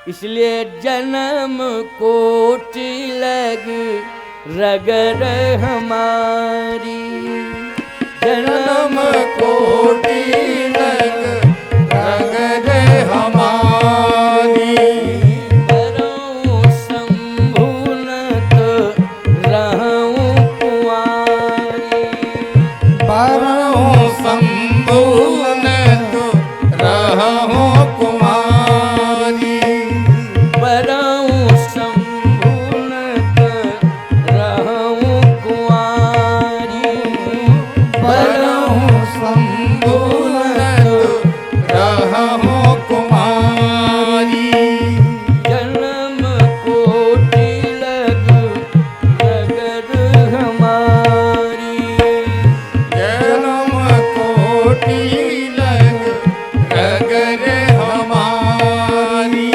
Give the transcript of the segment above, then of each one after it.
इसलिए जन्म कोटि लग रगर हमारी, जन्म कोटि लग रगर हमारी। बरऊं शंभु न तो रहूं कुंवारी, बरऊं शंभु न तो रहूं कुमारी। बरऊं शंभु न तो रहूं कुंवारी, बरऊं शंभु न तो रहूं कुमारी। जन्म कोटि लग रगर हमारी, जन्म कोटि लग रगर हमारी।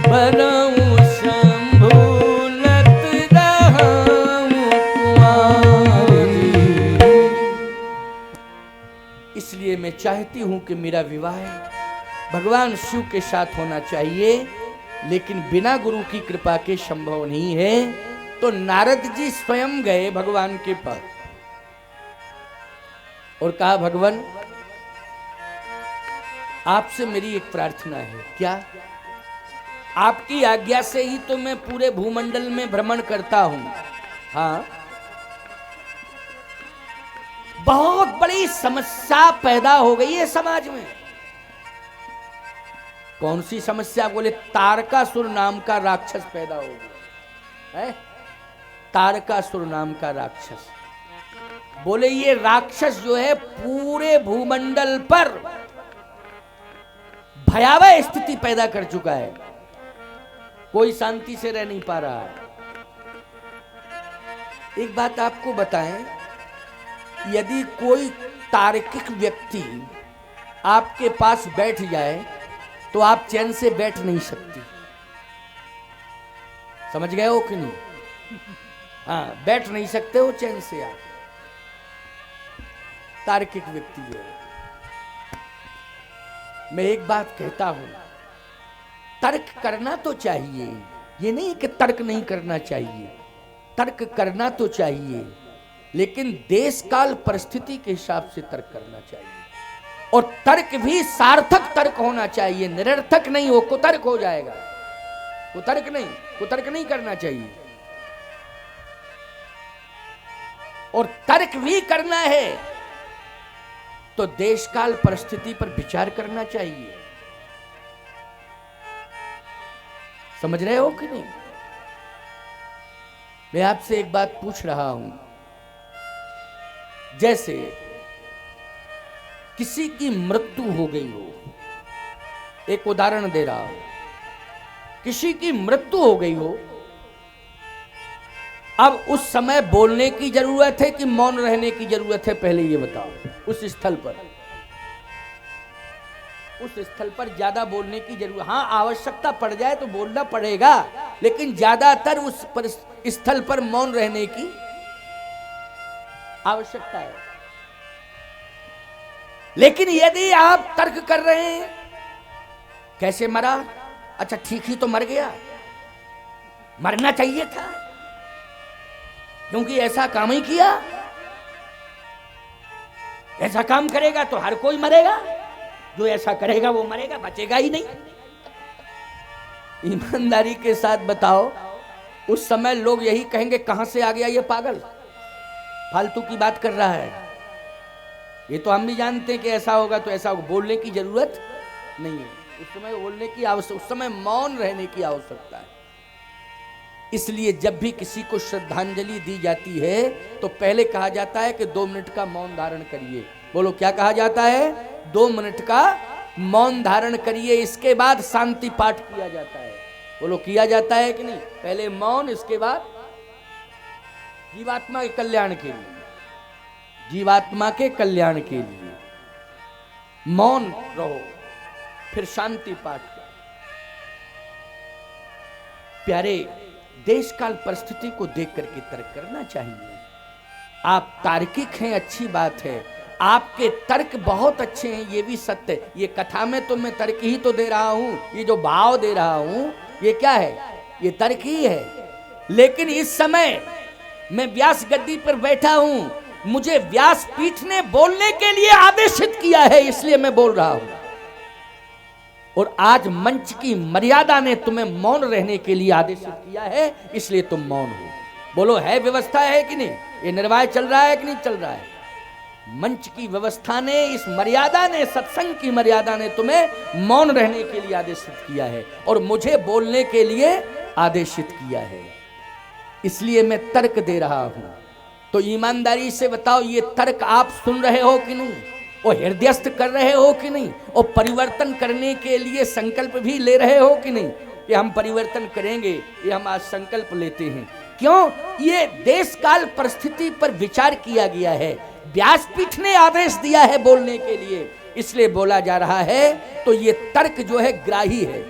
बरऊं शंभु नत रहूं कुंवारी। इसलिए मैं चाहती हूं कि मेरा विवाह भगवान शिव के साथ होना चाहिए, लेकिन बिना गुरु की कृपा के संभव नहीं है। तो नारद जी स्वयं गए भगवान के पास और कहा, भगवान आपसे मेरी एक प्रार्थना है। क्या? आपकी आज्ञा से ही तो मैं पूरे भूमंडल में भ्रमण करता हूं। हाँ, बहुत बड़ी समस्या पैदा हो गई है समाज में। कौन सी समस्या? बोले तारकासुर नाम का राक्षस पैदा हो गया है। तारकासुर नाम का राक्षस, बोले ये राक्षस जो है पूरे भूमंडल पर भयावह स्थिति पैदा कर चुका है। कोई शांति से रह नहीं पा रहा है। एक बात आपको बताएं, यदि कोई तार्किक व्यक्ति आपके पास बैठ जाए तो आप चैन से बैठ नहीं सकती। समझ गए हो कि नहीं? हाँ, बैठ नहीं सकते हो चैन से आप। तार्किक व्यक्ति जो है, मैं एक बात कहता हूं, तर्क करना तो चाहिए, ये नहीं कि तर्क नहीं करना चाहिए, तर्क करना तो चाहिए, लेकिन देश काल परिस्थिति के हिसाब से तर्क करना चाहिए। और तर्क भी सार्थक तर्क होना चाहिए, निरर्थक नहीं हो, कुतर्क हो जाएगा। कुतर्क नहीं करना चाहिए। और तर्क भी करना है तो देश काल परिस्थिति पर विचार करना चाहिए। समझ रहे हो कि नहीं? मैं आपसे एक बात पूछ रहा हूं, जैसे किसी की मृत्यु हो गई हो, एक उदाहरण दे रहा हूं, किसी की मृत्यु हो गई हो, अब उस समय बोलने की जरूरत है कि मौन रहने की जरूरत है? पहले ये बताओ। उस स्थल पर ज्यादा बोलने की जरूरत, हाँ आवश्यकता पड़ जाए तो बोलना पड़ेगा, लेकिन ज्यादातर उस स्थल पर मौन रहने की आवश्यकता है। लेकिन यदि आप तर्क कर रहे हैं, कैसे मरा? अच्छा ठीक ही तो मर गया, मरना चाहिए था क्योंकि ऐसा काम ही किया। ऐसा काम करेगा तो हर कोई मरेगा, जो ऐसा करेगा वो मरेगा, बचेगा ही नहीं। ईमानदारी के साथ बताओ, उस समय लोग यही कहेंगे, कहां से आ गया ये पागल, फालतू की बात कर रहा है। ये तो हम भी जानते हैं कि ऐसा होगा तो ऐसा होगा, बोलने की जरूरत नहीं है। उस समय बोलने की आवश्यकता, उस समय मौन रहने की आवश्यकता है। इसलिए जब भी किसी को श्रद्धांजलि दी जाती है तो पहले कहा जाता है कि 2 मिनट का मौन धारण करिए। बोलो क्या कहा जाता है? 2 मिनट का मौन धारण करिए। इसके बाद शांति पाठ किया जाता है। बोलो किया जाता है कि नहीं? पहले मौन, इसके बाद जीवात्मा के कल्याण के लिए, जीवात्मा के कल्याण के लिए मौन रहो, फिर शांति पाठ करो। प्यारे, देश काल परिस्थिति को देख करके तर्क करना चाहिए। आप तार्किक हैं, अच्छी बात है, आपके तर्क बहुत अच्छे हैं, ये भी सत्य है। ये कथा में तो मैं तर्क ही तो दे रहा हूं, ये जो भाव दे रहा हूं ये क्या है? ये तर्क ही है। लेकिन इस समय मैं व्यास गद्दी पर बैठा हूं, मुझे व्यास पीठ ने बोलने के लिए आदेशित किया है, इसलिए मैं बोल रहा हूं। और आज मंच की मर्यादा ने तुम्हें मौन रहने के लिए आदेशित किया है, इसलिए तुम मौन हो। बोलो, है व्यवस्था है कि नहीं? ये निर्वाह चल रहा है कि नहीं चल रहा है? मंच की व्यवस्था ने, इस मर्यादा ने, सत्संग की मर्यादा ने तुम्हें मौन रहने के लिए आदेशित किया है और मुझे बोलने के लिए आदेशित किया है, इसलिए मैं तर्क दे रहा हूं। तो ईमानदारी से बताओ, ये तर्क आप सुन रहे हो कि नहीं? और हृदयस्थ कर रहे हो कि नहीं? और परिवर्तन करने के लिए संकल्प भी ले रहे हो कि नहीं? कि हम परिवर्तन करेंगे, ये हम आज संकल्प लेते हैं। क्यों? ये देश काल परिस्थिति पर विचार किया गया है, व्यासपीठ ने आदेश दिया है बोलने के लिए, इसलिए बोला जा रहा है। तो ये तर्क जो है ग्राही है।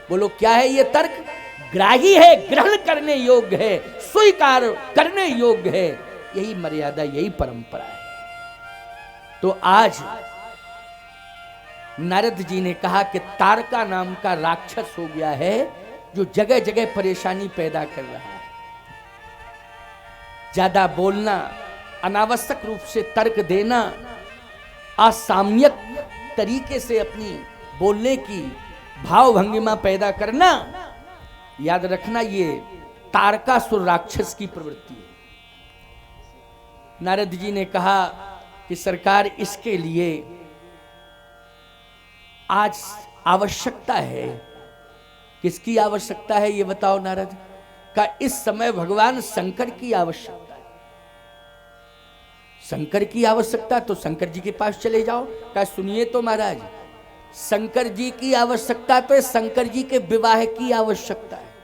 बोलो, क्या है ये तर्क? ग्राही है, ग्रहण करने योग्य है, स्वीकार करने योग्य है। यही मर्यादा, यही परंपरा है। तो आज नारद जी ने कहा कि तारका नाम का राक्षस हो गया है जो जगह जगह परेशानी पैदा कर रहा है। ज्यादा बोलना, अनावश्यक रूप से तर्क देना, असाम्यक तरीके से अपनी बोलने की भाव भंगिमा पैदा करना, याद रखना ये तारकासुर राक्षस की प्रवृत्ति है। नारद जी ने कहा कि सरकार, इसके लिए आज आवश्यकता है। किसकी आवश्यकता है ये बताओ नारद? का इस समय भगवान शंकर की आवश्यकता है। शंकर की आवश्यकता, तो शंकर जी के पास चले जाओ। का सुनिए तो महाराज, शंकर जी की आवश्यकता तो शंकर जी के विवाह की आवश्यकता है।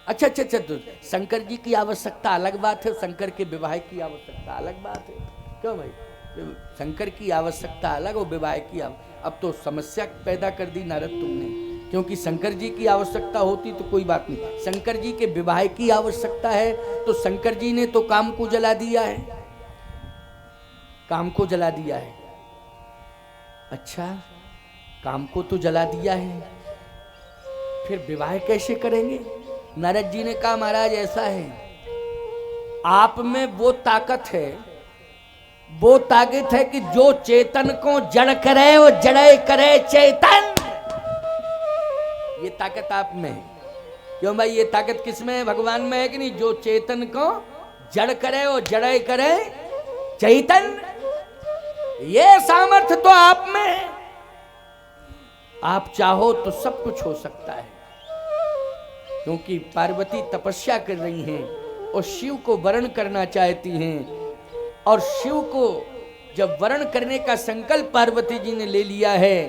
अच्छा, तो शंकर जी की आवश्यकता अलग बात है, शंकर के विवाह की आवश्यकता अलग बात है। क्यों भाई? शंकर की आवश्यकता अलग और विवाह की अब तो समस्या पैदा कर दी नारद तुमने, क्योंकि शंकर जी की आवश्यकता होती तो कोई बात नहीं, शंकर जी के विवाह की आवश्यकता है। तो शंकर जी ने तो काम को जला दिया है, काम को जला दिया है। अच्छा, काम को तो जला दिया है, फिर विवाह कैसे करेंगे? नारद जी ने कहा, महाराज ऐसा है, आप में वो ताकत है, वो ताकत है कि जो चेतन को जड़ करे वो जड़े करे चेतन। ये ताकत आप में है। क्यों भाई? ये ताकत किस में है? भगवान में है कि नहीं? जो चेतन को जड़ करे वो जड़े करे चेतन, ये सामर्थ्य तो आप में है। आप चाहो तो सब कुछ हो सकता है, क्योंकि पार्वती तपस्या कर रही हैं और शिव को वरण करना चाहती हैं। और शिव को जब वरण करने का संकल्प पार्वती जी ने ले लिया है,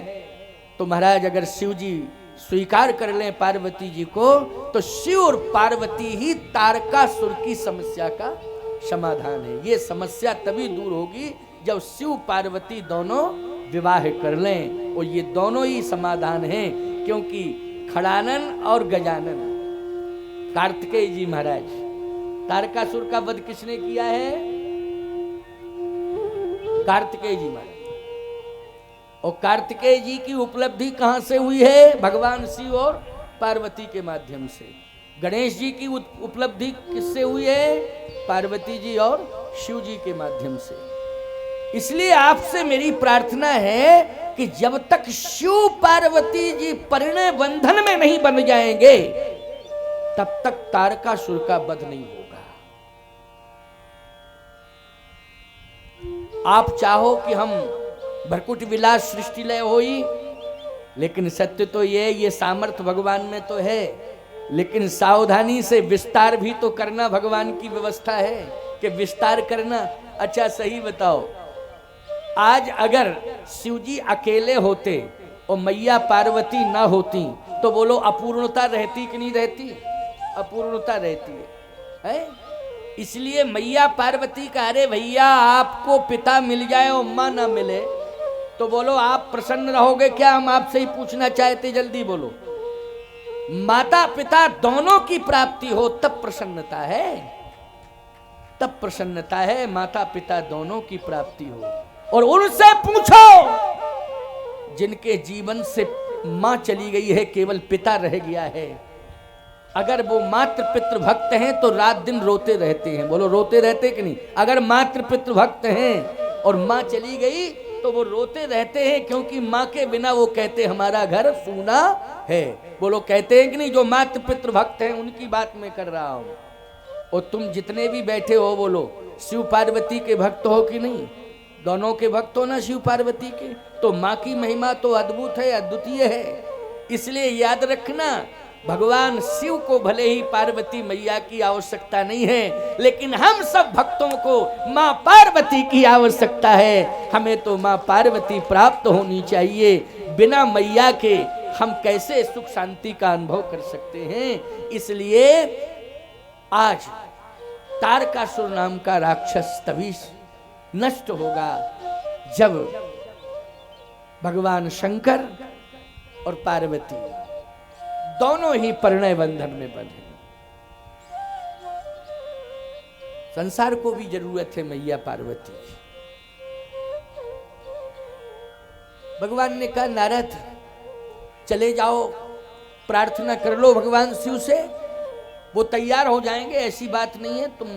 तो महाराज अगर शिव जी स्वीकार कर लें पार्वती जी को, तो शिव और पार्वती ही तारकासुर की समस्या का समाधान है। ये समस्या तभी दूर होगी जब शिव पार्वती दोनों विवाह कर लें, और ये दोनों ही समाधान हैं, क्योंकि खड़ानन और गजानन, कार्तिकेय जी महाराज, तारकासुर का वध किसने किया है? कार्तिकेय जी महाराज। और कार्तिकेय जी की उपलब्धि कहां से हुई है? भगवान शिव और पार्वती के माध्यम से। गणेश जी की उपलब्धि किससे हुई है? पार्वती जी और शिव जी के माध्यम से। इसलिए आपसे मेरी प्रार्थना है कि जब तक शिव पार्वती जी परिणय बंधन में नहीं बन जाएंगे, तब तक तारकासुर का वध नहीं होगा। आप चाहो कि हम भरकुट विलास सृष्टि लय होई, लेकिन सत्य तो ये सामर्थ्य भगवान में तो है, लेकिन सावधानी से विस्तार भी तो करना भगवान की व्यवस्था है कि विस्तार करना। अच्छा सही बताओ, आज अगर शिवजी अकेले होते और मैया पार्वती ना होती, तो बोलो अपूर्णता रहती कि नहीं रहती? अपूर्णता रहती है। इसलिए मैया पार्वती का, अरे भैया आपको पिता मिल जाए और मां ना मिले तो बोलो आप प्रसन्न रहोगे क्या? हम आपसे ही पूछना चाहते, जल्दी बोलो। माता पिता दोनों की प्राप्ति हो तब प्रसन्नता है, तब प्रसन्नता है। माता पिता दोनों की प्राप्ति हो, और उनसे पूछो जिनके जीवन से मां चली गई है, केवल पिता रह गया है। अगर वो मात्र पितृ भक्त हैं तो रात दिन रोते रहते हैं। बोलो रोते रहते कि नहीं? अगर मात्र पितृ भक्त हैं और मां चली गई तो वो रोते रहते हैं, क्योंकि मां के बिना वो कहते हमारा घर सूना है। बोलो कहते हैं कि नहीं? जो मात्र पितृ भक्त हैं उनकी बात मैं कर रहा हूं। और तुम जितने भी बैठे हो, बोलो शिव पार्वती के भक्त हो कि नहीं? दोनों के भक्त हो ना शिव पार्वती के? तो मां की महिमा तो अद्भुत है, अद्वितीय है। इसलिए याद रखना, भगवान शिव को भले ही पार्वती मैया की आवश्यकता नहीं है, लेकिन हम सब भक्तों को मां पार्वती की आवश्यकता है। हमें तो मां पार्वती प्राप्त होनी चाहिए। बिना मैया के हम कैसे सुख शांति का अनुभव कर सकते हैं? इसलिए आज तारकासुर नाम का राक्षस तभी नष्ट होगा जब भगवान शंकर और पार्वती दोनों ही परिणय बंधन में बंधे। संसार को भी जरूरत है मैया पार्वती की। भगवान ने कहा नारद चले जाओ, प्रार्थना कर लो भगवान शिव से, वो तैयार हो जाएंगे, ऐसी बात नहीं है, तुम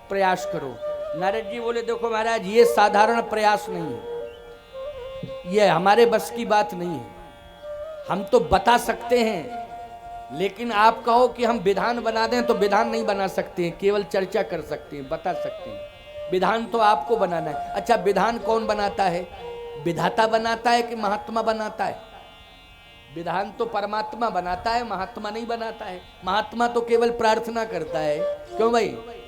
प्रयास करो। नारद जी बोले देखो महाराज, ये साधारण प्रयास नहीं है, ये हमारे बस की बात नहीं है। हम तो बता सकते हैं, लेकिन आप कहो कि हम विधान बना दें तो विधान नहीं बना सकते हैं, केवल चर्चा कर सकते हैं, बता सकते हैं। विधान तो आपको बनाना है। अच्छा, विधान कौन बनाता है? विधाता बनाता है कि महात्मा बनाता है? विधान तो परमात्मा बनाता है, महात्मा नहीं बनाता है। महात्मा तो केवल प्रार्थना करता है। क्यों भाई?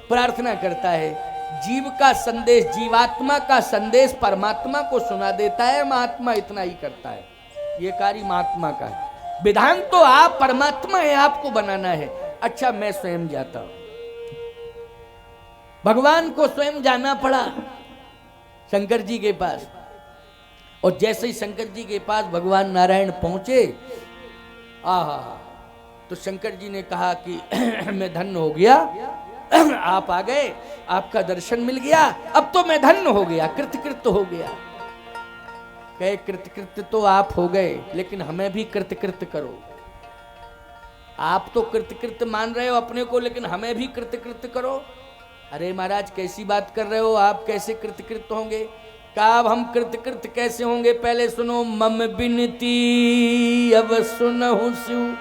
प्रार्थना करता है। जीव का संदेश, जीवात्मा का संदेश परमात्मा को सुना देता है, महात्मा इतना ही करता है। ये कार्य महात्मा का है। विधान तो आप परमात्मा है, आपको बनाना है। अच्छा, मैं स्वयं जाता हूं। भगवान को स्वयं जाना पड़ा शंकर जी के पास। और जैसे ही शंकर जी के पास भगवान नारायण पहुंचे, आहा, तो शंकर जी ने कहा कि मैं धन्य हो गया, आप आ गए, आपका दर्शन मिल गया, अब तो मैं धन्य हो गया, कृतकृत्य हो गया। कहे कृतकृत्य तो आप हो गए, लेकिन हमें भी कृतकृत्य करो। आप तो कृतकृत्य मान रहे हो अपने को, लेकिन हमें भी कृतकृत्य करो। अरे महाराज कैसी बात कर रहे हो, आप कैसे कृतकृत्य होंगे? कहा अब हम कृतकृत्य कैसे होंगे? पहले सुनो, मम बिनती अब सुनहु शिव,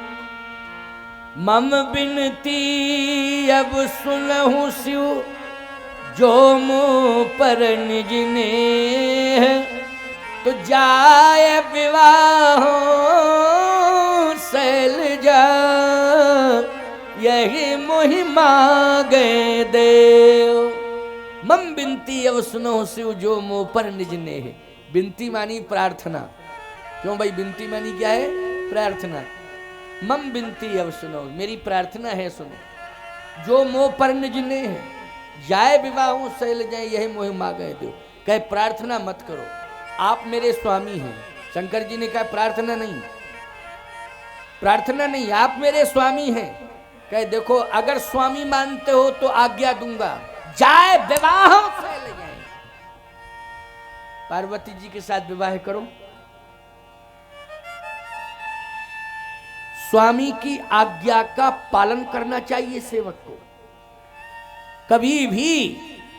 मम बिनती अब सुनहु शिव, जो मुँह पर निज नेह, तो जाय विवाह शैलजा, यही मोहि मांगे देव। मम बिनती अब सुनो शिव, जो मुँह पर निज नेह। बिनती मानी प्रार्थना। क्यों भाई? बिनती मानी क्या है? प्रार्थना। मम बिनती अब सुनो, मेरी प्रार्थना है सुनो। जो मोह पर निज नेह, जाय विवाह शैलजा, यही मोहि मांगे देव। कहे प्रार्थना मत करो, आप मेरे स्वामी हैं। शंकर जी ने कहा प्रार्थना नहीं, प्रार्थना नहीं, आप मेरे स्वामी हैं। कहे देखो, अगर स्वामी मानते हो तो आज्ञा दूंगा, जाए विवाह फैल जाए, पार्वती जी के साथ विवाह करो। स्वामी की आज्ञा का पालन करना चाहिए सेवक को, कभी भी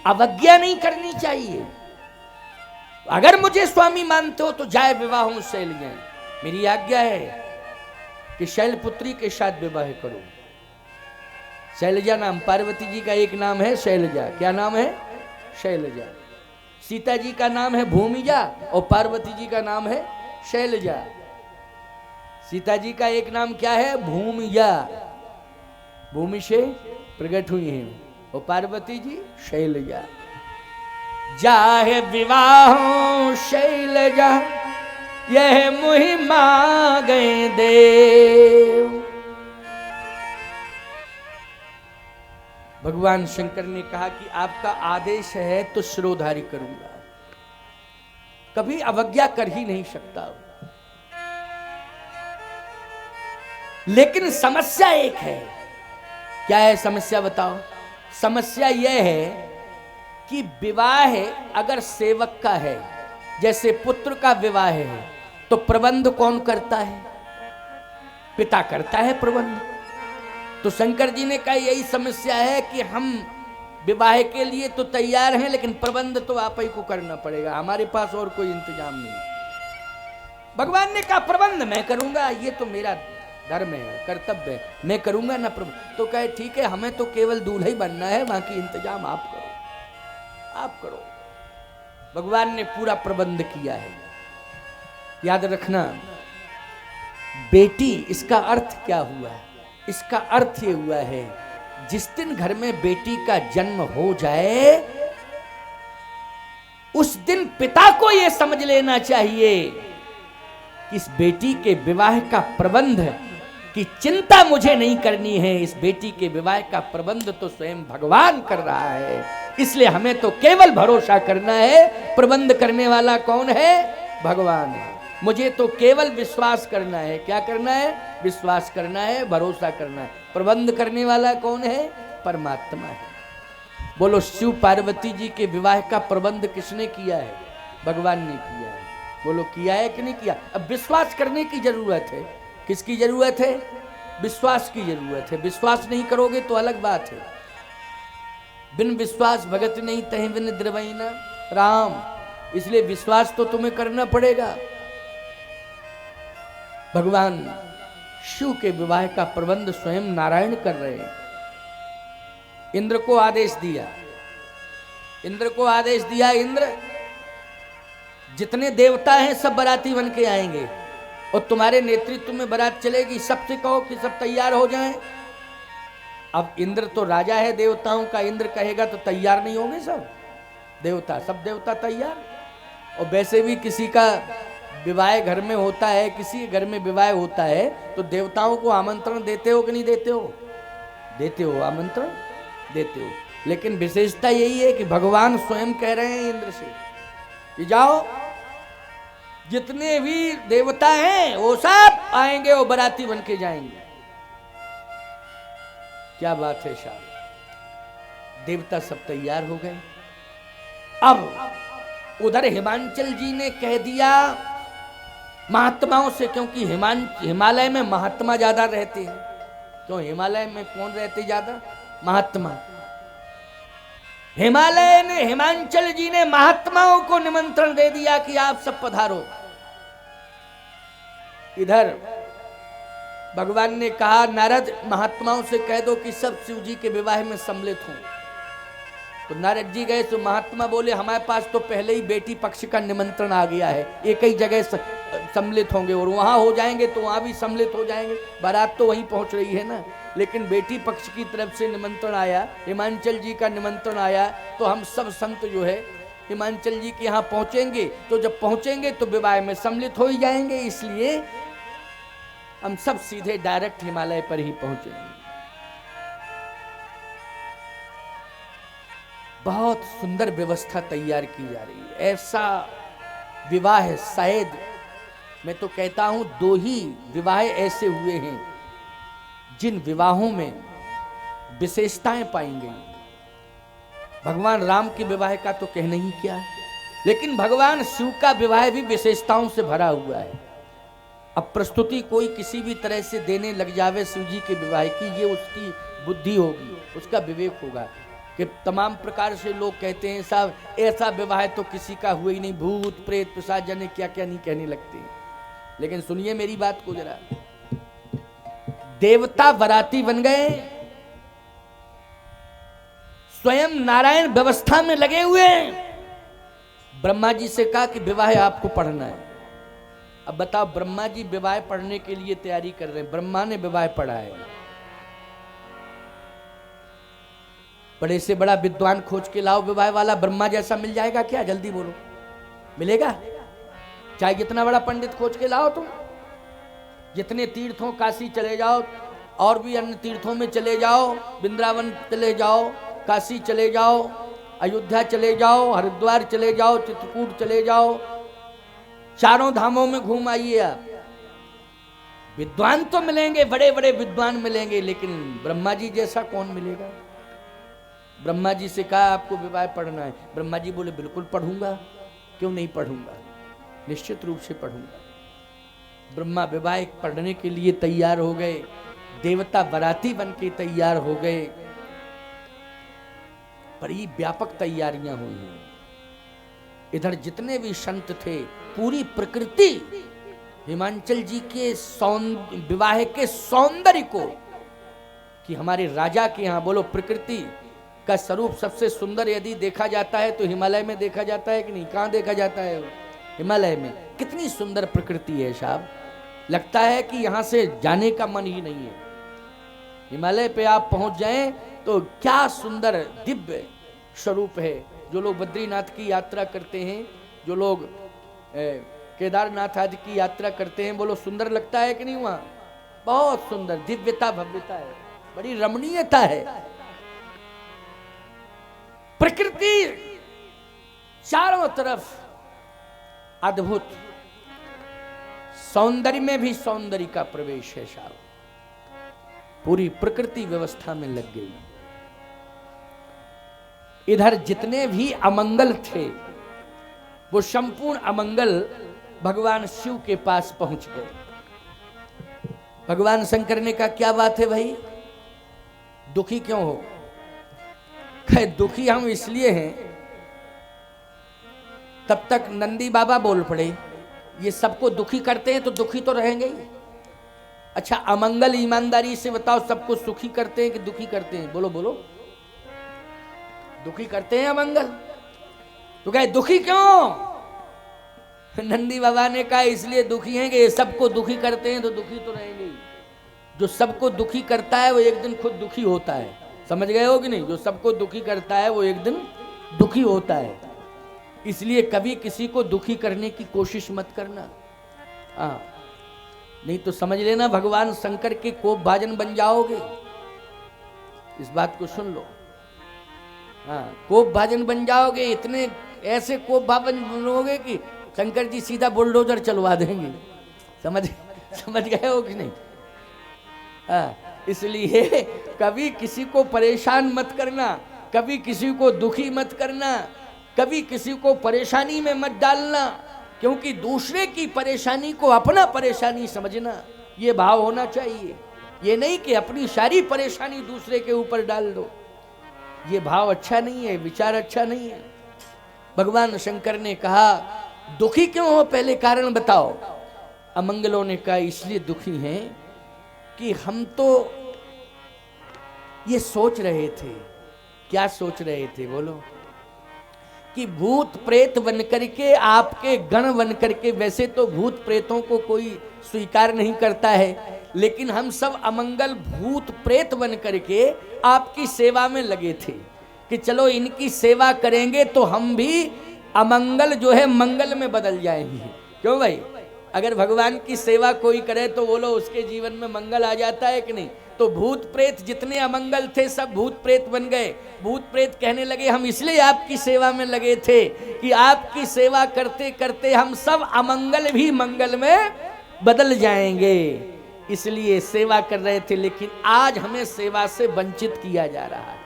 अवज्ञा नहीं करनी चाहिए। अगर मुझे स्वामी मानते हो तो जाए विवाह शैल जाए, मेरी आज्ञा है कि शैलपुत्री के साथ विवाह करो। शैलजा नाम, पार्वती जी का एक नाम है शैलजा। क्या नाम है? शैलजा। सीता जी का नाम है भूमिजा और पार्वती जी का नाम है शैलजा। सीता जी का एक नाम क्या है? भूमिजा, भूमि से प्रकट हुई हैं, और पार्वती जी शैलजा। जाहे विवाह शैलजा, यह मुहि मांगे देव। भगवान शंकर ने कहा कि आपका आदेश है तो शिरोधारी करूंगा, कभी अवज्ञा कर ही नहीं सकता। लेकिन समस्या एक है। क्या है समस्या? बताओ। समस्या यह है कि विवाह अगर सेवक का है जैसे पुत्र का विवाह है तो प्रबंध कौन करता है? पिता करता है प्रबंध। तो शंकर जी ने कहा यही समस्या है कि हम विवाह के लिए तो तैयार हैं, लेकिन प्रबंध तो आप ही को करना पड़ेगा, हमारे पास और कोई इंतजाम नहीं। भगवान ने कहा प्रबंध मैं करूंगा, ये तो मेरा धर्म है, कर्तव्य है, मैं करूंगा ना प्रबंध। तो कहे ठीक है, हमें तो केवल दूल्हा ही बनना है, बाकी इंतजाम आप करो, आप करो। भगवान ने पूरा प्रबंध किया है। याद रखना बेटी, इसका अर्थ क्या हुआ? इसका अर्थ ये हुआ है जिस दिन घर में बेटी का जन्म हो जाए उस दिन पिता को यह समझ लेना चाहिए कि इस बेटी के विवाह का प्रबंध की चिंता मुझे नहीं करनी है, इस बेटी के विवाह का प्रबंध तो स्वयं भगवान कर रहा है, इसलिए हमें तो केवल भरोसा करना है। प्रबंध करने वाला कौन है? भगवान है। मुझे तो केवल विश्वास करना है। क्या करना है? विश्वास करना है, भरोसा करना है। प्रबंध करने वाला कौन है? परमात्मा है। बोलो, शिव पार्वती जी के विवाह का प्रबंध किसने किया है? भगवान ने किया है। बोलो, किया है कि नहीं किया? अब विश्वास करने की जरूरत है। किसकी जरूरत है? विश्वास की जरूरत है। विश्वास नहीं करोगे तो अलग बात है। बिन विश्वास भगत नहीं तहे बिन द्रवैना राम, इसलिए विश्वास तो तुम्हें करना पड़ेगा। भगवान शिव के विवाह का प्रबंध स्वयं नारायण कर रहे हैं। इंद्र को आदेश दिया, इंद्र को आदेश दिया, इंद्र जितने देवता हैं सब बाराती बन के आएंगे और तुम्हारे नेतृत्व में बारात चलेगी। सबसे कहो कि सब तैयार हो जाएं। अब इंद्र तो राजा है देवताओं का, इंद्र कहेगा तो तैयार नहीं होंगे सब देवता? सब देवता तैयार। और वैसे भी किसी का विवाह घर में होता है, किसी घर में विवाह होता है तो देवताओं को आमंत्रण देते हो कि नहीं देते हो? देते हो, आमंत्रण देते हो। लेकिन विशेषता यही है कि भगवान स्वयं कह रहे हैं इंद्र से कि जाओ, जितने भी देवता हैं वो सब आएंगे और बाराती बन के जाएंगे। क्या बात है साहब। देवता सब तैयार हो गए। अब उधर हिमांचल जी ने कह दिया महात्माओं से, क्योंकि हिमालय में महात्मा ज्यादा रहते हैं। क्यों? हिमालय में कौन रहते ज्यादा? महात्मा। हिमालय ने, हिमांचल जी ने महात्माओं को निमंत्रण दे दिया कि आप सब पधारो। इधर भगवान ने कहा नारद महात्माओं से कह दो कि सब शिव जी के विवाह में सम्मिलित हों। तो नारद जी गए तो महात्मा बोले हमारे पास तो पहले ही बेटी पक्ष का निमंत्रण आ गया है, एक ही जगह सम्मिलित होंगे और वहां हो जाएंगे तो वहां भी सम्मिलित हो जाएंगे, बारात तो वहीं पहुंच रही है ना। लेकिन बेटी पक्ष की तरफ से निमंत्रण आया, हिमांचल जी का निमंत्रण आया, तो हम सब संत जो है हिमांचल जी के यहाँ पहुंचेंगे। तो जब पहुंचेंगे तो विवाह में सम्मिलित हो ही जाएंगे, इसलिए हम सब सीधे डायरेक्ट हिमालय पर ही पहुंचेंगे। बहुत सुंदर व्यवस्था तैयार की जा रही है। ऐसा विवाह है, शायद मैं तो कहता हूं 2 ही विवाह ऐसे हुए हैं जिन विवाहों में विशेषताएं पाई गई। भगवान राम के विवाह का तो कहना ही क्या, लेकिन भगवान शिव का विवाह भी विशेषताओं से भरा हुआ है। अब प्रस्तुति कोई किसी भी तरह से देने लग जावे शिव जी के विवाह की, ये उसकी बुद्धि होगी, उसका विवेक होगा कि तमाम प्रकार से लोग कहते हैं साहब ऐसा विवाह तो किसी का हुआ ही नहीं, भूत प्रेत पिशाच जाने क्या क्या नहीं कहने लगते हैं। लेकिन सुनिए मेरी बात को जरा, देवता बाराती बन गए, स्वयं नारायण व्यवस्था में लगे हुए हैं। ब्रह्मा जी से कहा कि विवाह आपको पढ़ना है। अब बताओ, ब्रह्मा जी विवाह पढ़ने के लिए तैयारी कर रहे हैं, ब्रह्मा ने विवाह पढ़ा है। बड़े से बड़ा विद्वान खोज के लाओ विवाह वाला, ब्रह्मा जैसा मिल जाएगा क्या? जल्दी बोलो, मिलेगा? चाहे जितना बड़ा पंडित खोज के लाओ तुम, जितने तीर्थों, काशी चले जाओ और भी अन्य तीर्थों में चले जाओ, वृंदावन चले जाओ, काशी चले जाओ, अयोध्या चले जाओ, हरिद्वार चले जाओ, चित्रकूट चले जाओ, चारों धामों में घूम आइए आप, विद्वान तो मिलेंगे, बड़े बड़े विद्वान मिलेंगे, लेकिन ब्रह्मा जी जैसा कौन मिलेगा? ब्रह्मा जी से कहा आपको विवाह पढ़ना है, ब्रह्मा जी बोले बिल्कुल पढ़ूंगा, क्यों नहीं पढ़ूंगा। निश्चित रूप से पढ़ूंगा। ब्रह्मा वैवाहिक पढ़ने के लिए तैयार हो गए, देवता बराती बन के तैयार हो गए, बड़ी व्यापक तैयारियां हुई हैं। इधर जितने भी संत थे, पूरी प्रकृति हिमांचल जी के विवाह के सौंदर्य को, कि हमारे राजा के यहाँ बोलो प्रकृति का स्वरूप सबसे सुंदर यदि देखा जाता है तो हिमालय में देखा जाता है कि नहीं? कहाँ देखा जाता है? हिमालय में। कितनी सुंदर प्रकृति है साहब, लगता है कि यहाँ से जाने का मन ही नहीं है। हिमालय पे आप पहुंच जाएं तो क्या सुंदर दिव्य स्वरूप है। जो लोग बद्रीनाथ की यात्रा करते हैं, जो लोग केदारनाथ आदि की यात्रा करते हैं, बोलो सुंदर लगता है कि नहीं? वहां बहुत सुंदर दिव्यता भव्यता है, बड़ी रमणीयता है। प्रकृति चारों तरफ अद्भुत, सौंदर्य में भी सौंदर्य का प्रवेश है साहब। पूरी प्रकृति व्यवस्था में लग गई। इधर जितने भी अमंगल थे वो संपूर्ण अमंगल भगवान शिव के पास पहुंच गए। भगवान शंकर ने कहा क्या बात है भाई, दुखी क्यों हो? कहे दुखी हम इसलिए हैं। तब तक नंदी बाबा बोल पड़े, ये सबको दुखी करते हैं तो दुखी तो रहेंगे ही। अच्छा अमंगल ईमानदारी से बताओ, सबको सुखी करते हैं कि दुखी करते हैं? बोलो बोलो। दुखी करते हैं अमंगल। तो कहे दुखी क्यों? नंदी बाबा ने कहा इसलिए दुखी हैं कि ये सबको दुखी करते हैं तो दुखी तो रहेंगे ही। जो सबको दुखी करता है वो एक दिन खुद दुखी होता है। समझ गए हो कि नहीं? जो सबको दुखी करता है वो एक दिन दुखी होता है। इसलिए कभी किसी को दुखी करने की कोशिश मत करना। हाँ, नहीं तो समझ लेना भगवान शंकर के कोप भाजन बन जाओगे। इस बात को सुन लो। हाँ, कोप भाजन बन जाओगे। इतने ऐसे कोप भाजन बनोगे कि शंकर जी सीधा बुलडोजर चलवा देंगे। समझ गए हो कि नहीं? हाँ, इसलिए कभी किसी को परेशान मत करना, कभी किसी को दुखी मत करना, कभी किसी को परेशानी में मत डालना, क्योंकि दूसरे की परेशानी को अपना परेशानी समझना, ये भाव होना चाहिए। ये नहीं कि अपनी सारी परेशानी दूसरे के ऊपर डाल दो, ये भाव अच्छा नहीं है, विचार अच्छा नहीं है। भगवान शंकर ने कहा दुखी क्यों हो, पहले कारण बताओ। अमंगलों ने कहा इसलिए दुखी हैं कि हम तो ये सोच रहे थे। क्या सोच रहे थे बोलो? कि भूत प्रेत बन करके, आपके गण बन करके, वैसे तो भूत प्रेतों को कोई स्वीकार नहीं करता है, लेकिन हम सब अमंगल भूत प्रेत बन करके आपकी सेवा में लगे थे कि चलो इनकी सेवा करेंगे तो हम भी अमंगल जो है मंगल में बदल जाएंगे। क्यों भाई? अगर भगवान की सेवा कोई करे तो बोलो उसके जीवन में मंगल आ जाता है कि नहीं? तो भूत प्रेत जितने अमंगल थे सब भूत प्रेत बन गए। भूत प्रेत कहने लगे हम इसलिए आपकी सेवा में लगे थे कि आपकी सेवा करते करते हम सब अमंगल भी मंगल में बदल जाएंगे, इसलिए सेवा कर रहे थे। लेकिन आज हमें सेवा से वंचित किया जा रहा है।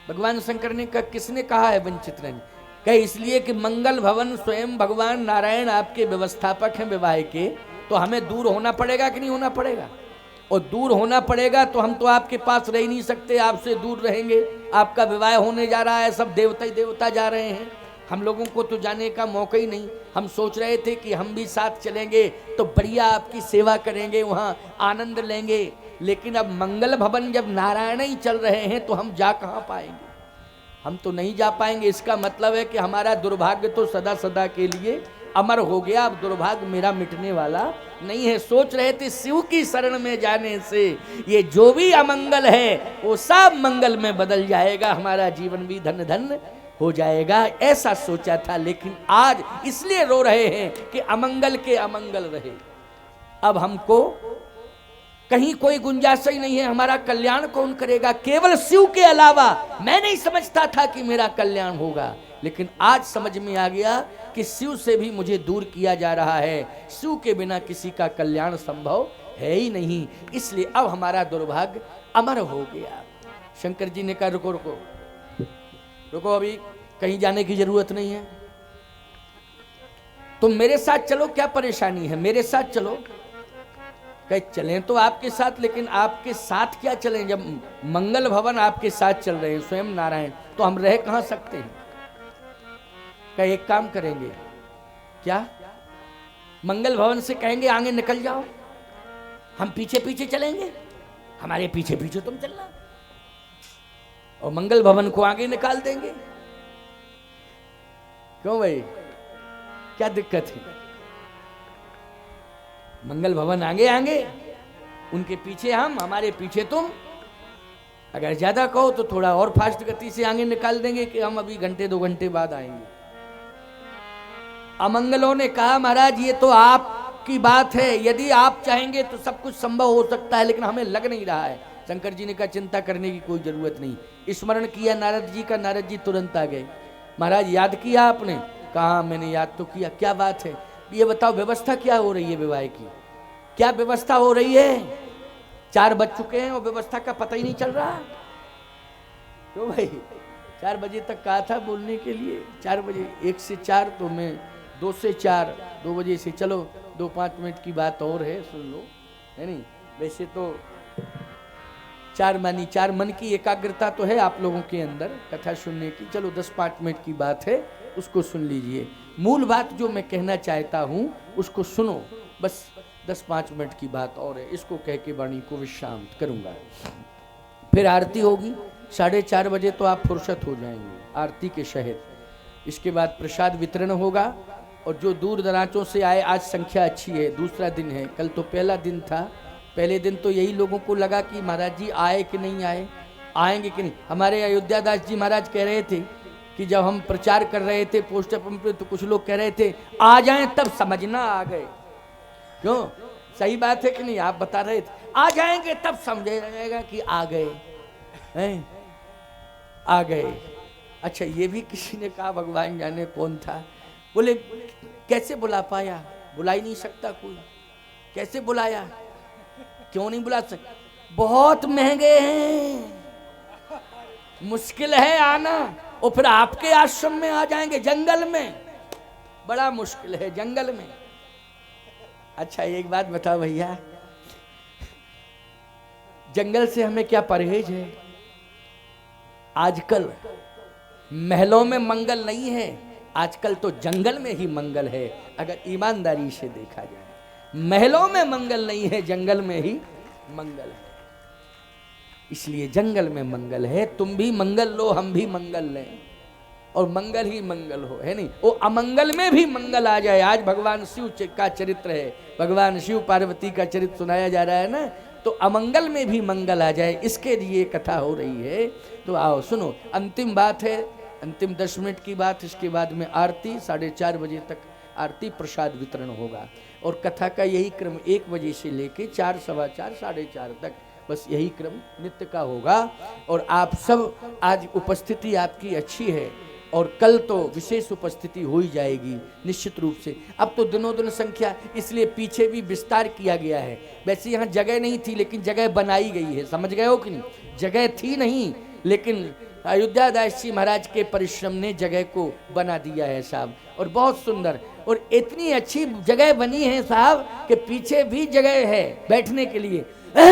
भगवान शंकर ने कहा किसने कहा है वंचित रहने? कहे इसलिए कि मंगल भवन स्वयं भगवान नारायण आपके व्यवस्थापक हैं विवाह के, तो हमें दूर होना पड़ेगा कि नहीं होना पड़ेगा? और दूर होना पड़ेगा तो हम तो आपके पास रह नहीं सकते, आपसे दूर रहेंगे। आपका विवाह होने जा रहा है, सब देवता ही देवता जा रहे हैं, हम लोगों को तो जाने का मौका ही नहीं। हम सोच रहे थे कि हम भी साथ चलेंगे तो बढ़िया आपकी सेवा करेंगे, वहाँ आनंद लेंगे। लेकिन अब मंगल भवन जब नारायण ही चल रहे हैं तो हम जा कहाँ पाएंगे? हम तो नहीं जा पाएंगे। इसका मतलब है कि हमारा दुर्भाग्य तो सदा सदा के लिए अमर हो गया, अब दुर्भाग्य मेरा मिटने वाला नहीं है। सोच रहे थे शिव की शरण में जाने से ये जो भी अमंगल है वो सब मंगल में बदल जाएगा, हमारा जीवन भी धन धन हो जाएगा, ऐसा सोचा था। लेकिन आज इसलिए रो रहे हैं कि अमंगल के अमंगल रहे। अब हमको कहीं कोई गुंजाइश ही नहीं है, हमारा कल्याण कौन करेगा? केवल शिव के अलावा। मैं नहीं समझता था कि मेरा कल्याण होगा, लेकिन आज समझ में आ गया कि शिव से भी मुझे दूर किया जा रहा है। शिव के बिना किसी का कल्याण संभव है ही नहीं, इसलिए अब हमारा दुर्भाग्य अमर हो गया। शंकर जी ने कहा रुको रुको रुको, अभी कहीं जाने की जरूरत नहीं है। तुम मेरे साथ चलो, क्या परेशानी है, मेरे साथ चलो। कहे चलें तो आपके साथ, लेकिन आपके साथ क्या चलें जब मंगल भवन आपके साथ चल रहे हैं स्वयं नारायण, तो हम रह कहां सकते हैं। कहे एक काम करेंगे, क्या, मंगल भवन से कहेंगे आगे निकल जाओ, हम पीछे पीछे चलेंगे, हमारे पीछे पीछे तुम चलना, और मंगल भवन को आगे निकाल देंगे। क्यों भाई, क्या दिक्कत है। मंगल भवन आगे आगे, उनके पीछे हम, हमारे पीछे तुम। अगर ज्यादा कहो तो थोड़ा और फास्ट गति से आगे निकाल देंगे कि हम अभी घंटे 2 घंटे बाद आएंगे। अमंगलों ने कहा महाराज ये तो आपकी बात है, यदि आप चाहेंगे तो सब कुछ संभव हो सकता है, लेकिन हमें लग नहीं रहा है। शंकर जी ने कहा चिंता करने की कोई जरूरत नहीं। स्मरण किया नारद जी का, नारद जी तुरंत आ गए। महाराज याद किया आपने? कहा मैंने याद तो किया। क्या बात है ये बताओ, व्यवस्था क्या हो रही है विवाह की, क्या व्यवस्था हो रही है? 4 बज चुके हैं और व्यवस्था का पता ही नहीं चल रहा। तो भाई 4 बजे तक कहा था बोलने के लिए, 4 बजे, 1 से 4 तो मैं 2 से 4, 2 बजे से चलो 2-5 मिनट की बात और है, सुन लो, है नहीं। वैसे तो 4 मानी 4 मन की एकाग्रता तो है आप लोगों के अंदर कथा सुनने की। चलो 10-5 मिनट की बात है, उसको सुन लीजिए। मूल बात जो मैं कहना चाहता हूँ उसको सुनो, बस 10-5 मिनट की बात और है, इसको कह के वाणी को विश्राम करूँगा। फिर आरती होगी 4:30 बजे, तो आप फुर्सत हो जाएंगे आरती के शहर। इसके बाद प्रसाद वितरण होगा, और जो दूर दराजों से आए, आज संख्या अच्छी है, दूसरा दिन है, कल तो पहला दिन था। पहले दिन तो यही लोगों को लगा कि महाराज जी आए कि नहीं आए, आएंगे कि नहीं। हमारे अयोध्या दास जी महाराज कह रहे थे कि जब हम प्रचार कर रहे थे पोस्टर पंप पे, तो कुछ लोग कह रहे थे आ जाएं तब समझना आ गए। क्यों, सही बात है कि नहीं? आप बता रहे थे आ जाएंगे तब समझ जाएगा कि आ गए हैं, आ गए। अच्छा ये भी किसी ने कहा, भगवान जाने कौन था, बोले कैसे बुला पाया, बुला ही नहीं सकता कोई, कैसे बुलाया, क्यों नहीं बुला सकता, बहुत महंगे हैं, मुश्किल है आना, और फिर आपके आश्रम में आ जाएंगे, जंगल में बड़ा मुश्किल है, जंगल में। अच्छा एक बात बताओ भैया, जंगल से हमें क्या परहेज है? आजकल महलों में मंगल नहीं है, आजकल तो जंगल में ही मंगल है। अगर ईमानदारी से देखा जाए, महलों में मंगल नहीं है, जंगल में ही मंगल है। इसलिए जंगल में मंगल है, तुम भी मंगल लो, हम भी मंगल लें, और मंगल ही मंगल हो, है नहीं। वो अमंगल में भी मंगल आ जाए। आज भगवान शिव का चरित्र है, भगवान शिव पार्वती का चरित्र सुनाया जा रहा है ना, तो अमंगल में भी मंगल आ जाए, इसके लिए कथा हो रही है। तो आओ सुनो, अंतिम बात है, अंतिम 10 मिनट की बात। इसके बाद में आरती, 4:30 बजे तक आरती, प्रसाद वितरण होगा, और कथा का यही क्रम 1 बजे से लेके 4, 4:15, 4:30 तक, बस यही क्रम नित्य का होगा। और आप सब आज उपस्थिति आपकी अच्छी है, और कल तो विशेष उपस्थिति हो ही जाएगी निश्चित रूप से। अब तो दिनों दिन संख्या, इसलिए पीछे भी विस्तार किया गया है। वैसे यहाँ जगह नहीं थी, लेकिन जगह बनाई गई है, समझ गए हो कि नहीं? जगह थी नहीं, लेकिन अयोध्या दास जी महाराज के परिश्रम ने जगह को बना दिया है साहब, और बहुत सुंदर, और इतनी अच्छी जगह बनी है साहब कि पीछे भी जगह है बैठने के लिए।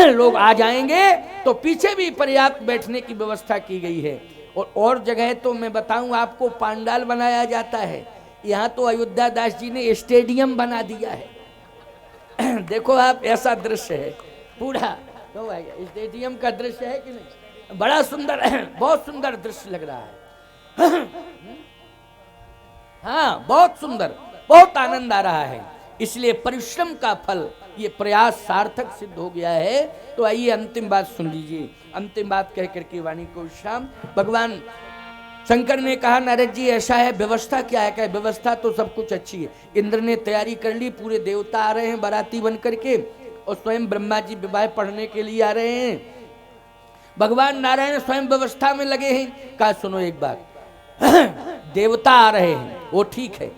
लोग आ जाएंगे तो पीछे भी पर्याप्त बैठने की व्यवस्था की गई है। और जगह तो मैं बताऊं आपको, पांडाल बनाया जाता है, यहाँ तो अयोध्या दास जी ने स्टेडियम बना दिया है। देखो आप, ऐसा दृश्य है पूरा, तो स्टेडियम का दृश्य है कि नहीं? बड़ा सुंदर है, बहुत सुंदर दृश्य लग रहा है। हाँ बहुत सुंदर, बहुत आनंद आ रहा है। इसलिए परिश्रम का फल, ये प्रयास सार्थक सिद्ध हो गया है। तो आइए अंतिम बात सुन लीजिए। अंतिम बात कह करके वाणी को विश्राम। भगवान शंकर ने कहा नारद जी ऐसा है, व्यवस्था क्या है? कहे व्यवस्था तो सब कुछ अच्छी है, इंद्र ने तैयारी कर ली, पूरे देवता आ रहे हैं बाराती बन करके, और स्वयं ब्रह्मा जी विवाह पढ़ने के लिए आ रहे हैं। भगवान नारायण स्वयं व्यवस्था में लगे हैं। कहा सुनो एक बात, देवता आ रहे हैं वो ठीक है,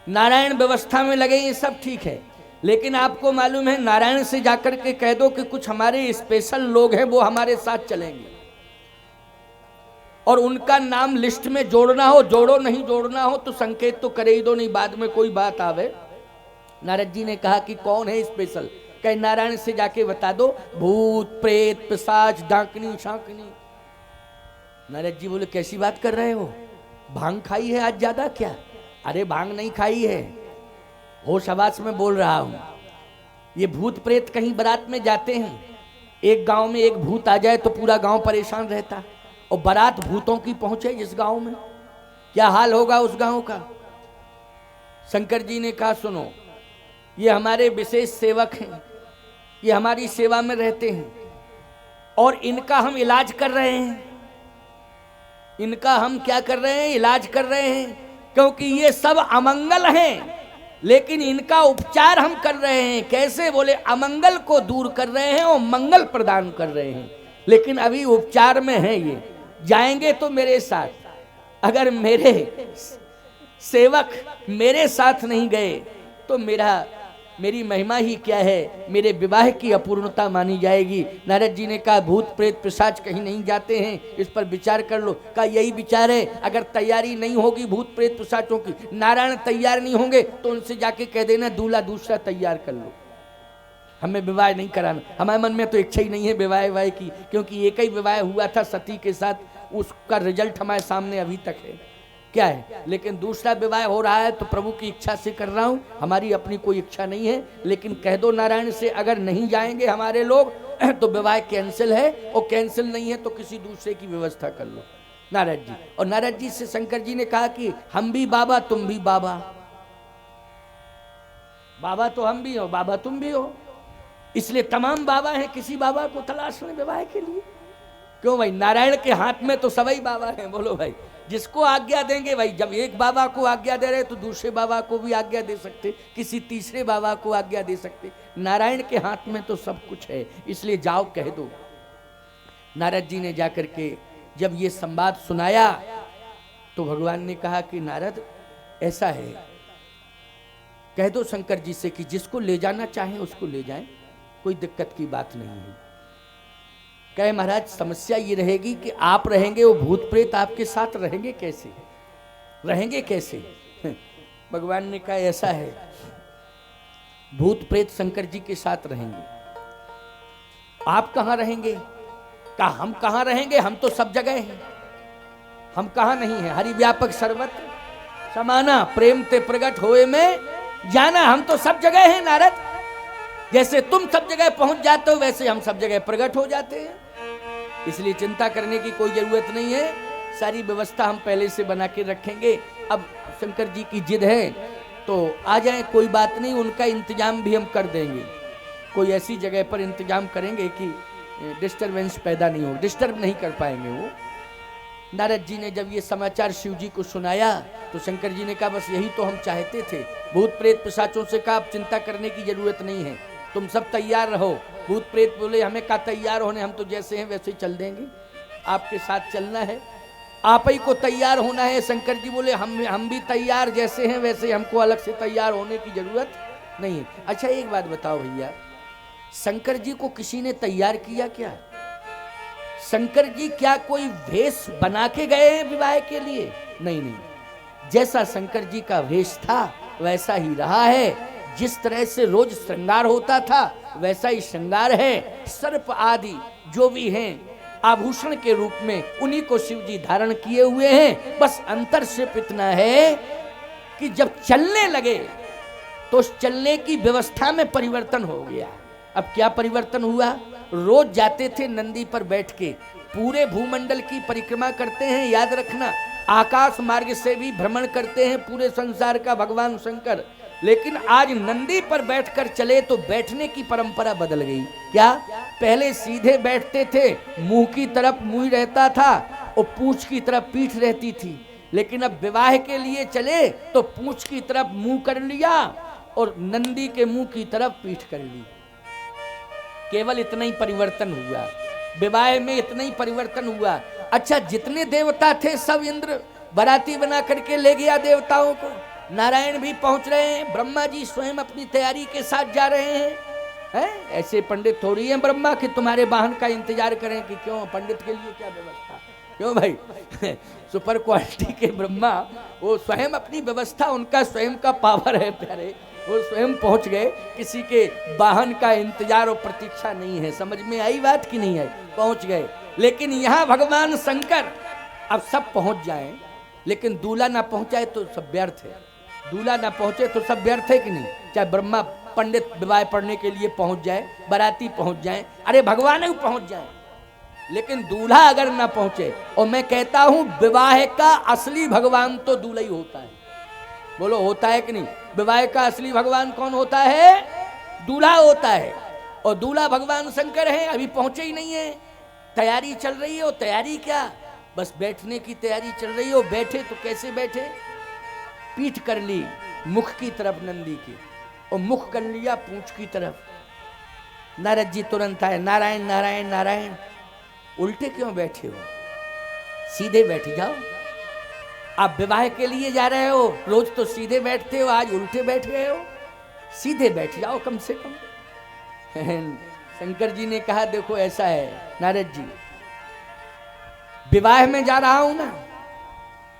नारायण व्यवस्था में लगे हैं सब ठीक है, लेकिन आपको मालूम है नारायण से जाकर के कह दो कि कुछ हमारे स्पेशल लोग हैं वो हमारे साथ चलेंगे। और उनका नाम लिस्ट में जोड़ना हो, जोड़ो, नहीं जोड़ना हो तो संकेत तो करे ही दो, नहीं बाद में कोई बात आवे। नारद जी ने कहा कि कौन है स्पेशल? कहे नारायण से जाके बता दो, भूत प्रेत पिशाच डाकनी शाकनी। नारद जी बोले कैसी बात कर रहे हो, भांग खाई है आज ज्यादा क्या? अरे भांग नहीं खाई है, होश हवास में बोल रहा हूं। ये भूत प्रेत कहीं बारात में जाते हैं, एक गांव में एक भूत आ जाए तो पूरा गांव परेशान रहता, और बारात भूतों की पहुंचे जिस गांव में, क्या हाल होगा उस गांव का? शंकर जी ने कहा सुनो, ये हमारे विशेष सेवक हैं, ये हमारी सेवा में रहते हैं और इनका हम इलाज कर रहे हैं। इनका हम क्या कर रहे हैं? इलाज कर रहे हैं, क्योंकि ये सब अमंगल हैं, लेकिन इनका उपचार हम कर रहे हैं। कैसे? बोले अमंगल को दूर कर रहे हैं और मंगल प्रदान कर रहे हैं, लेकिन अभी उपचार में है ये। जाएंगे तो मेरे साथ, अगर मेरे सेवक मेरे साथ नहीं गए तो मेरी महिमा ही क्या है, मेरे विवाह की अपूर्णता मानी जाएगी। नारद जी ने कहा भूत प्रेत पिशाच कहीं नहीं जाते हैं, इस पर विचार कर लो। कहा यही विचार है, अगर तैयारी नहीं होगी भूत प्रेत पिशाचों की, नारायण तैयार नहीं होंगे तो उनसे जाके कह देना दूल्हा दूसरा तैयार कर लो, हमें विवाह नहीं कराना। हमारे मन में तो इच्छा ही नहीं है विवाह की, क्योंकि एक ही विवाह हुआ था सती के साथ, उसका रिजल्ट हमारे सामने अभी तक है क्या है। लेकिन दूसरा विवाह हो रहा है तो प्रभु की इच्छा से कर रहा हूं, हमारी अपनी कोई इच्छा नहीं है। लेकिन कह दो नारायण से अगर नहीं जाएंगे हमारे लोग तो विवाह कैंसिल है, और कैंसिल नहीं है तो किसी दूसरे की व्यवस्था कर लो। नारद जी, और नारद जी से शंकर जी ने कहा कि हम भी बाबा तुम भी बाबा, बाबा तो हम भी हो बाबा तुम भी हो, इसलिए तमाम बाबा हैं, किसी बाबा को तलाश लें विवाह के लिए। क्यों भाई, नारायण के हाथ में तो सभी बाबा हैं। बोलो भाई, जिसको आज्ञा देंगे भाई, जब एक बाबा को आज्ञा दे रहे तो दूसरे बाबा को भी आज्ञा दे सकते, किसी तीसरे बाबा को आज्ञा दे सकते। नारायण के हाथ में तो सब कुछ है, इसलिए जाओ कह दो। नारद जी ने जाकर के जब ये संवाद सुनाया तो भगवान ने कहा कि नारद ऐसा है, कह दो शंकर जी से कि जिसको ले जाना चाहे उसको ले जाएं, कोई दिक्कत की बात नहीं है। कहे महाराज समस्या ये रहेगी कि आप रहेंगे, वो भूत प्रेत आपके साथ रहेंगे कैसे, रहेंगे कैसे? भगवान ने कहा ऐसा है, भूत प्रेत शंकर जी के साथ रहेंगे, आप कहां रहेंगे? कहा हम कहां रहेंगे, हम तो सब जगह हैं, हम कहां नहीं है। हरि व्यापक सर्वत्र समाना, प्रेम ते प्रगट होए में जाना, हम तो सब जगह हैं नारद। जैसे तुम सब जगह पहुंच जाते हो वैसे हम सब जगह प्रकट हो जाते हैं, इसलिए चिंता करने की कोई जरूरत नहीं है। सारी व्यवस्था हम पहले से बना के रखेंगे। अब शंकर जी की जिद है तो आ जाएं, कोई बात नहीं, उनका इंतजाम भी हम कर देंगे। कोई ऐसी जगह पर इंतजाम करेंगे कि डिस्टरबेंस पैदा नहीं हो, डिस्टर्ब नहीं कर पाएंगे वो। नारद जी ने जब ये समाचार शिव जी को सुनाया तो शंकर जी ने कहा बस यही तो हम चाहते थे। भूत प्रेत पिशाचों से कहा अब चिंता करने की जरूरत नहीं है, तुम सब तैयार रहो। भूत प्रेत बोले हमें कहा तैयार होने, हम तो जैसे हैं वैसे ही चल देंगे, आपके साथ चलना है, आप ही को तैयार होना है। शंकर जी बोले हम भी तैयार, जैसे हैं वैसे, हमको अलग से तैयार होने की जरूरत नहीं है। अच्छा एक बात बताओ भैया, शंकर जी को किसी ने तैयार किया क्या? शंकर जी क्या कोई भेष बना के गए हैं विवाह के लिए? नहीं, जैसा शंकर जी का भेष था वैसा ही रहा है। जिस तरह से रोज श्रृंगार होता था वैसा ही श्रृंगार है। सर्प आदि जो भी हैं आभूषण के रूप में उन्हीं को शिव जी धारण किए हुए हैं। बस अंतर सिर्फ इतना है कि जब चलने लगे तो उस चलने की व्यवस्था में परिवर्तन हो गया। अब क्या परिवर्तन हुआ? रोज जाते थे नंदी पर बैठ के, पूरे भूमंडल की परिक्रमा करते हैं, याद रखना, आकाश मार्ग से भी भ्रमण करते हैं पूरे संसार का भगवान शंकर। लेकिन आज नंदी पर बैठकर चले तो बैठने की परंपरा बदल गई। क्या? पहले सीधे बैठते थे, मुंह की तरफ मुंह रहता था और पूंछ की तरफ पीठ रहती थी। लेकिन अब विवाह के लिए चले तो पूंछ की तरफ मुंह कर लिया और नंदी के मुंह की तरफ पीठ कर ली। केवल इतना ही परिवर्तन हुआ, विवाह में इतना ही परिवर्तन हुआ। अच्छा, जितने देवता थे सब इंद्र बाराती बना करके ले गया देवताओं को। नारायण भी पहुंच रहे हैं, ब्रह्मा जी स्वयं अपनी तैयारी के साथ जा रहे हैं। ऐसे पंडित थोड़ी हैं ब्रह्मा कि तुम्हारे वाहन का इंतजार करें कि क्यों, पंडित के लिए क्या व्यवस्था। क्यों भाई? सुपर क्वालिटी के ब्रह्मा वो स्वयं अपनी व्यवस्था, उनका स्वयं का पावर है प्यारे, वो स्वयं पहुंच गए, किसी के वाहन का इंतजार और प्रतीक्षा नहीं है। समझ में आई बात कि नहीं आई? पहुंच गए। लेकिन यहाँ भगवान शंकर अब सब पहुंच जाएं, लेकिन दूल्हा ना पहुंचाए तो सब व्यर्थ है। दूल्हा ना पहुंचे तो सब व्यर्थ है कि नहीं? चाहे ब्रह्मा पंडित विवाह पढ़ने के लिए पहुंच जाए, बाराती पहुंच जाए, अरे भगवान ही पहुंच जाए, लेकिन दूल्हा अगर ना पहुंचे, और मैं कहता हूं विवाह का असली भगवान तो दूल्हा ही होता है। बोलो होता है कि नहीं? विवाह का असली भगवान कौन होता है? दूल्हा होता है। और दूल्हा भगवान शंकर है, अभी पहुंचे ही नहीं है, तैयारी चल रही है। और तैयारी क्या, बस बैठने की तैयारी चल रही हो। बैठे तो कैसे बैठे? पीठ कर ली मुख की तरफ नंदी की, और मुख कर लिया पूंछ की तरफ। नारद जी तुरंत आए, नारायण नारायण नारायण। उल्टे क्यों बैठे हो? सीधे बैठ जाओ। आप विवाह के लिए जा रहे हो, रोज तो सीधे बैठते हो, आज उल्टे बैठ गए हो, सीधे बैठ जाओ कम से कम। शंकर जी ने कहा देखो ऐसा है नारद जी, विवाह में जा रहा हूं ना।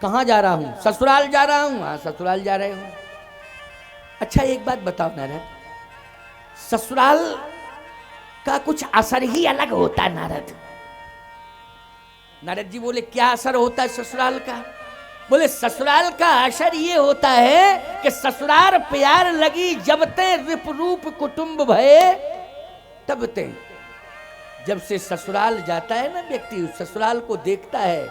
कहां जा रहा हूं? ससुराल जा रहा हूं। हाँ ससुराल जा रहे हो। अच्छा एक बात बताओ नारद, ससुराल का कुछ असर ही अलग होता है नारद। नारद जी बोले क्या असर होता है ससुराल का? बोले ससुराल का असर ये होता है कि ससुराल प्यार लगी जब ते रिप रूप कुटुंब भये तब ते। जब से ससुराल जाता है ना व्यक्ति, ससुराल को देखता है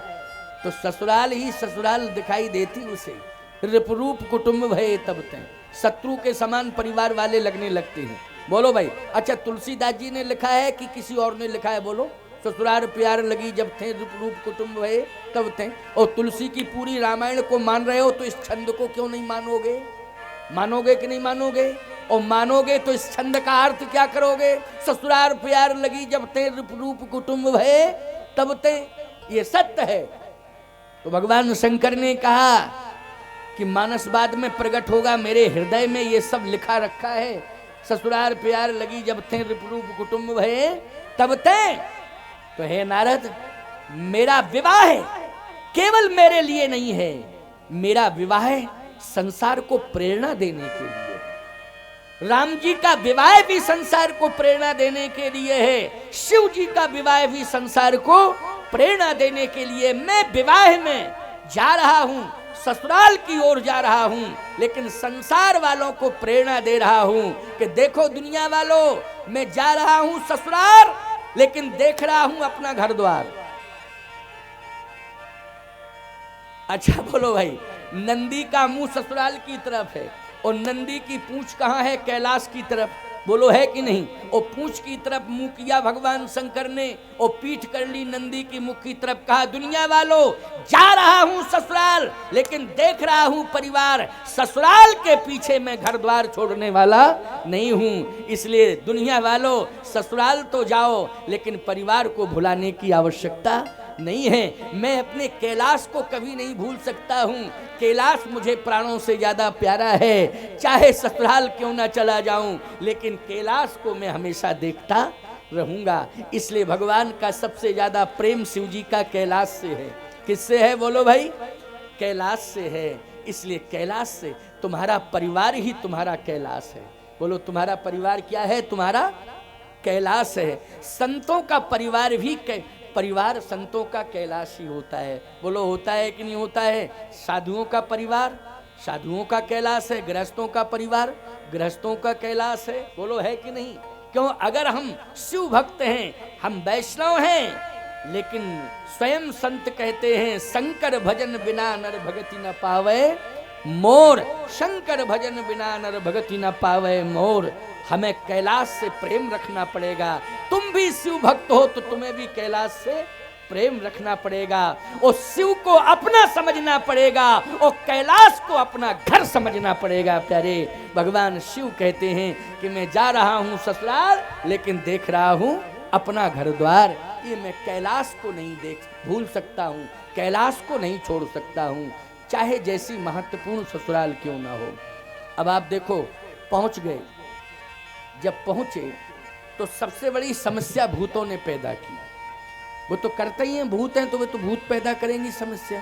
तो ससुराल ही ससुराल दिखाई देती उसे। रिप रूप कुटुंब भये तब ते, शत्रु के समान परिवार वाले लगने लगते हैं। बोलो भाई। अच्छा तुलसीदास जी ने लिखा है कि किसी और ने लिखा है? बोलो। ससुराल प्यार लगी जब थे रूप रूप कुटुंब भये तब थे। और तुलसी की पूरी रामायण को मान रहे हो तो इस छंद को क्यों नहीं मानोगे? मानोगे कि नहीं मानोगे? और मानोगे तो इस छंद का अर्थ क्या करोगे? ससुराल प्यार लगी जब थे रूप रूप कुटुंब भये तब थे, ये सत्य है। तो भगवान शंकर ने कहा कि मानसवाद में प्रकट होगा, मेरे हृदय में ये सब लिखा रखा है। ससुराल प्यार लगी जब थे रूप रूप कुटुंब भये तब थे। तो हे नारद, मेरा विवाह केवल मेरे लिए नहीं है, मेरा विवाह संसार को प्रेरणा देने के लिए। राम जी का विवाह भी संसार को प्रेरणा देने के लिए है, शिव जी का विवाह भी संसार को प्रेरणा देने के लिए। मैं विवाह में जा रहा हूं, ससुराल की ओर जा रहा हूं, लेकिन संसार वालों को प्रेरणा दे रहा हूं कि देखो दुनिया वालों, मैं जा रहा हूं ससुराल, लेकिन देख रहा हूं अपना घर द्वार। अच्छा बोलो भाई, नंदी का मुंह ससुराल की तरफ है और नंदी की पूंछ कहां है? कैलाश की तरफ। बोलो है कि नहीं? और पूंछ की तरफ मुंह किया भगवान शंकर ने और पीठ कर ली नंदी की मुख की तरफ। कहा दुनिया वालों, जा रहा हूं ससुराल, लेकिन देख रहा हूं परिवार। ससुराल के पीछे मैं घर द्वार छोड़ने वाला नहीं हूं। इसलिए दुनिया वालों, ससुराल तो जाओ, लेकिन परिवार को भुलाने की आवश्यकता नहीं है। मैं अपने कैलाश को कभी नहीं भूल सकता हूं। कैलाश मुझे प्राणों से ज्यादा प्यारा है, चाहे ससुराल क्यों ना चला जाऊं, लेकिन कैलाश को मैं हमेशा देखता रहूंगा। इसलिए भगवान का सबसे ज्यादा प्रेम शिव जी का कैलाश से है। किससे है? बोलो भाई। कैलाश से है। इसलिए कैलाश से तुम्हारा परिवार ही तुम्हारा कैलाश है। बोलो तुम्हारा परिवार क्या है? तुम्हारा कैलाश है। संतों का परिवार भी परिवार संतों का कैलाश ही होता है। बोलो होता है कि नहीं होता है? साधुओं का परिवार साधुओं का कैलाश है, गृहस्थों का परिवार गृहस्थों का कैलाश है। बोलो है कि नहीं? क्यों? अगर हम शिव भक्त हैं, हम वैष्णव हैं, लेकिन स्वयं संत कहते हैं शंकर भजन बिना नर भगति न पावे मोर। शंकर भजन बिना नर भगति न पावे मोर। हमें कैलाश से प्रेम रखना पड़ेगा। तुम भी शिव भक्त हो तो तुम्हें भी कैलाश से प्रेम रखना पड़ेगा और शिव को अपना समझना पड़ेगा और कैलाश को अपना घर समझना पड़ेगा। प्यारे भगवान शिव कहते हैं कि मैं जा रहा हूं ससुराल, लेकिन देख रहा हूं अपना घर द्वार। ये मैं कैलाश को नहीं भूल सकता हूं, कैलाश को नहीं छोड़ सकता हूं, चाहे जैसी महत्वपूर्ण ससुराल क्यों ना हो। अब आप देखो, पहुंच गए। जब पहुंचे तो सबसे बड़ी समस्या भूतों ने पैदा की। वो तो करते ही हैं, भूत हैं तो वे तो भूत पैदा करेंगी समस्या।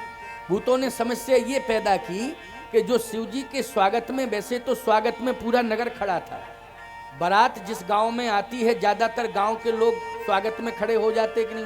भूतों ने समस्या ये पैदा की कि जो शिव जी के स्वागत में, वैसे तो स्वागत में पूरा नगर खड़ा था, बारात जिस गांव में आती है ज्यादातर गांव के लोग स्वागत में खड़े हो जाते कि नहीं।